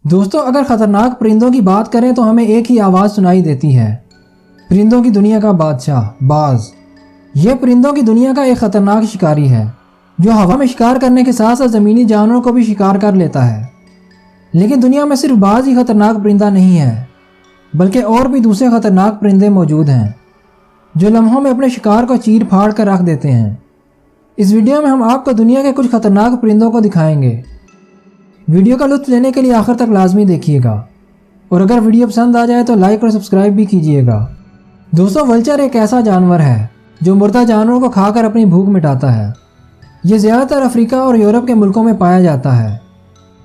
دوستوں اگر خطرناک پرندوں کی بات کریں تو ہمیں ایک ہی آواز سنائی دیتی ہے، پرندوں کی دنیا کا بادشاہ باز۔ یہ پرندوں کی دنیا کا ایک خطرناک شکاری ہے جو ہوا میں شکار کرنے کے ساتھ ساتھ زمینی جانوروں کو بھی شکار کر لیتا ہے۔ لیکن دنیا میں صرف باز ہی خطرناک پرندہ نہیں ہے، بلکہ اور بھی دوسرے خطرناک پرندے موجود ہیں جو لمحوں میں اپنے شکار کو چیر پھاڑ کر رکھ دیتے ہیں۔ اس ویڈیو میں ہم آپ کو دنیا کے کچھ خطرناک پرندوں کو دکھائیں گے۔ ویڈیو کا لطف لینے کے لیے آخر تک لازمی دیکھیے گا، اور اگر ویڈیو پسند آ جائے تو لائک اور سبسکرائب بھی کیجیے گا۔ دوستوں ولچر ایک ایسا جانور ہے جو مردہ جانوروں کو کھا کر اپنی بھوک مٹاتا ہے۔ یہ زیادہ تر افریقہ اور یورپ کے ملکوں میں پایا جاتا ہے۔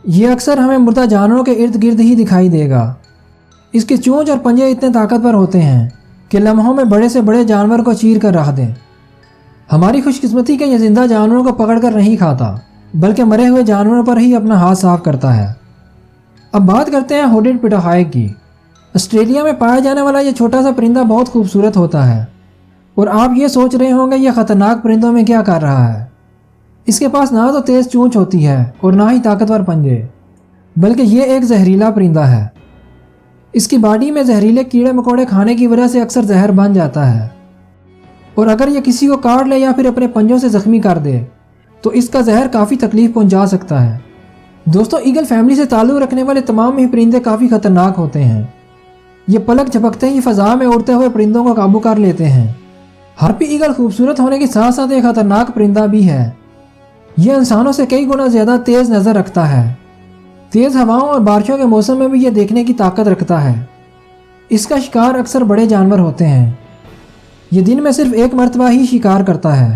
یہ اکثر ہمیں مردہ جانوروں کے ارد گرد ہی دکھائی دے گا۔ اس کی چونچ اور پنجے اتنے طاقتور ہوتے ہیں کہ لمحوں میں بڑے سے بڑے جانور کو چیر کر رکھ دیں۔ ہماری خوش قسمتی کہ یہ زندہ جانوروں کو پکڑ کر نہیں کھاتا، بلکہ مرے ہوئے جانوروں پر ہی اپنا ہاتھ صاف کرتا ہے۔ اب بات کرتے ہیں ہوڈڈ پیٹاہائے کی۔ آسٹریلیا میں پایا جانے والا یہ چھوٹا سا پرندہ بہت خوبصورت ہوتا ہے، اور آپ یہ سوچ رہے ہوں گے یہ خطرناک پرندوں میں کیا کر رہا ہے۔ اس کے پاس نہ تو تیز چونچ ہوتی ہے اور نہ ہی طاقتور پنجے، بلکہ یہ ایک زہریلا پرندہ ہے۔ اس کی باڈی میں زہریلے کیڑے مکوڑے کھانے کی وجہ سے اکثر زہر بن جاتا ہے، اور اگر یہ کسی کو کاٹ لے یا پھر اپنے پنجوں سے زخمی کر دے تو اس کا زہر کافی تکلیف پہنچا سکتا ہے۔ دوستوں ایگل فیملی سے تعلق رکھنے والے تمام ہی پرندے کافی خطرناک ہوتے ہیں۔ یہ پلک جھپکتے ہی فضا میں اڑتے ہوئے پرندوں کو قابو کر لیتے ہیں۔ ہارپی ایگل خوبصورت ہونے کے ساتھ ساتھ ایک خطرناک پرندہ بھی ہے۔ یہ انسانوں سے کئی گنا زیادہ تیز نظر رکھتا ہے۔ تیز ہواؤں اور بارشوں کے موسم میں بھی یہ دیکھنے کی طاقت رکھتا ہے۔ اس کا شکار اکثر بڑے جانور ہوتے ہیں۔ یہ دن میں صرف ایک مرتبہ ہی شکار کرتا ہے،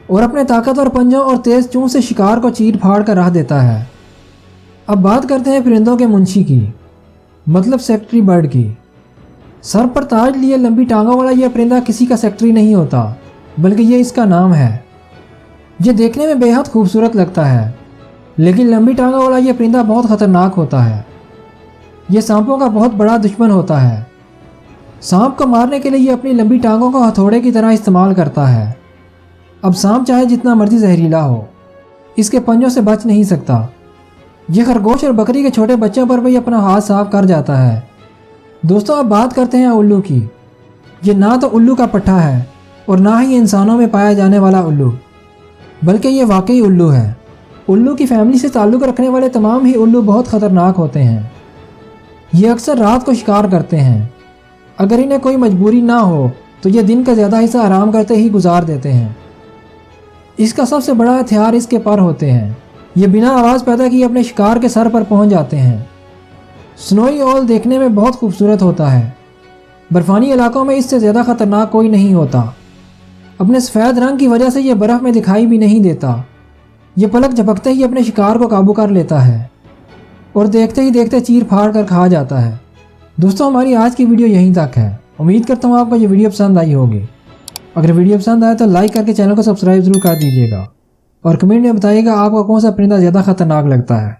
اور اپنے طاقتور پنجوں اور تیز چونچ سے شکار کو چیر پھاڑ کر رکھ دیتا ہے۔ اب بات کرتے ہیں پرندوں کے منشی کی، مطلب سیکرٹری برڈ کی۔ سر پر تاج لیے لمبی ٹانگوں والا یہ پرندہ کسی کا سیکرٹری نہیں ہوتا، بلکہ یہ اس کا نام ہے۔ یہ دیکھنے میں بے حد خوبصورت لگتا ہے، لیکن لمبی ٹانگوں والا یہ پرندہ بہت خطرناک ہوتا ہے۔ یہ سانپوں کا بہت بڑا دشمن ہوتا ہے۔ سانپ کو مارنے کے لیے یہ اپنی لمبی ٹانگوں کو ہتھوڑے کی طرح استعمال کرتا ہے۔ اب سانپ چاہے جتنا مرضی زہریلا ہو، اس کے پنجوں سے بچ نہیں سکتا۔ یہ خرگوش اور بکری کے چھوٹے بچوں پر بھی اپنا ہاتھ صاف کر جاتا ہے۔ دوستوں اب بات کرتے ہیں الو کی۔ یہ نہ تو الو کا پٹھا ہے اور نہ ہی انسانوں میں پایا جانے والا الو، بلکہ یہ واقعی الو ہے۔ الو کی فیملی سے تعلق رکھنے والے تمام ہی الو بہت خطرناک ہوتے ہیں۔ یہ اکثر رات کو شکار کرتے ہیں۔ اگر انہیں کوئی مجبوری نہ ہو تو یہ دن کا زیادہ حصہ آرام کرتے ہی گزار دیتے ہیں۔ اس کا سب سے بڑا ہتھیار اس کے پر ہوتے ہیں۔ یہ بنا آواز پیدا کیے اپنے شکار کے سر پر پہنچ جاتے ہیں۔ سنوئی اول دیکھنے میں بہت خوبصورت ہوتا ہے۔ برفانی علاقوں میں اس سے زیادہ خطرناک کوئی نہیں ہوتا۔ اپنے سفید رنگ کی وجہ سے یہ برف میں دکھائی بھی نہیں دیتا۔ یہ پلک جھپکتے ہی اپنے شکار کو قابو کر لیتا ہے، اور دیکھتے ہی دیکھتے چیر پھاڑ کر کھا جاتا ہے۔ دوستوں ہماری آج کی ویڈیو یہیں تک ہے۔ امید کرتا ہوں آپ کو یہ ویڈیو پسند آئی ہوگی۔ اگر ویڈیو پسند آئے تو لائک کر کے چینل کو سبسکرائب ضرور کر دیجیے گا، اور کمنٹ میں بتائیے گا آپ کو کون سا پرندہ زیادہ خطرناک لگتا ہے۔